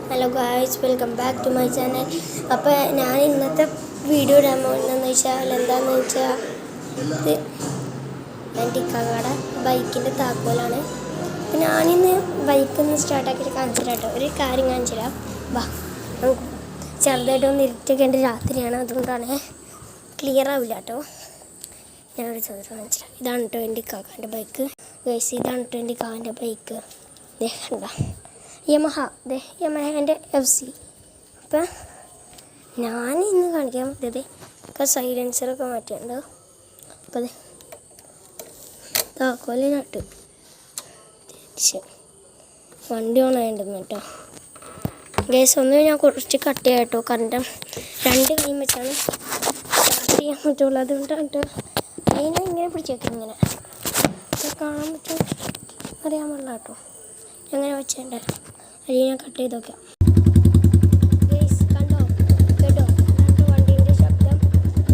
Hello guys, welcome back to my channel. അപ്പോൾ ഞാൻ ഇന്നത്തെ വീഡിയോ ഇടാൻ പോകുന്നതെന്ന് വെച്ചാൽ എന്താണെന്ന് വെച്ചാൽ ഇത് എൻ്റെ ഇക്കാക്കയുടെ ബൈക്കിൻ്റെ താക്കോലാണ്. അപ്പോൾ ഞാനിന്ന് ബൈക്കൊന്ന് സ്റ്റാർട്ടാക്കിയിട്ട് കാണിച്ചു തരാം കേട്ടോ. ഒരു കാര്യം കാണിച്ചു തരാം. വാ, ചെറുതായിട്ടൊന്ന് ഇരുട്ടൊക്കെ രാത്രിയാണ്, അതുകൊണ്ടാണ് ക്ലിയർ ആവില്ല കേട്ടോ. ഞാനൊരു ചോദ്യം കാണിച്ചു തരാം. ഇതാണ് കേട്ടോ എൻ്റെ ഇക്കാക്കൻ്റെ ബൈക്ക്. ഗൈസ്, ഇതാണ് കേട്ടോ എൻ്റെ ഇക്കാക്കൻ്റെ ബൈക്ക്. കണ്ട യമഹേൻ്റെ FC. അപ്പം ഞാൻ ഇന്ന് കാണിക്കാൻ പറ്റിയത് ഒക്കെ സൈലൻസറൊക്കെ മാറ്റിയിട്ടുണ്ട്. അപ്പം അത് താക്കോലിനട്ട് വണ്ടി ഓൺ ആയിട്ടുണ്ടെന്ന് കേട്ടോ. ഗ്യാസ് ഒന്ന് ഞാൻ കുറച്ച് കട്ട് ചെയ്യാം കേട്ടോ. കാരണം 2 കൈ വെച്ചാണ് സ്റ്റാർട്ട് ചെയ്യാൻ പറ്റുള്ളൂ. അതുകൊണ്ടാണ് കേട്ടോ. അതിനെ ഇങ്ങനെ പിടിച്ചേക്കാം, ഇങ്ങനെ കാണാൻ പറ്റും, അറിയാൻ പാടില്ല കേട്ടോ. അങ്ങനെ വെച്ചേണ്ടേ അത് ഞാൻ കട്ട് ചെയ്ത് നോക്കാം. കണ്ടോ കേട്ടോ, വണ്ടീൻ്റെ ശബ്ദം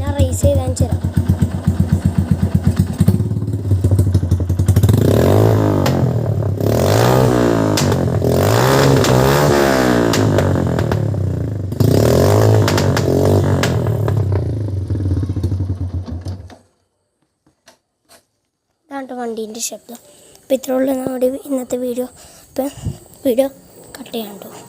ഞാൻ റേസ് ചെയ്ത് കാണിച്ചു തരാം. ഇതാണ് വണ്ടീൻ്റെ ശബ്ദം. അപ്പോൾ ഇത്രയുള്ള നമ്മുടെ ഇന്നത്തെ വീഡിയോ. ഇപ്പം വീഡിയോ കട്ട് ചെയ്യാൻ കേട്ടോ.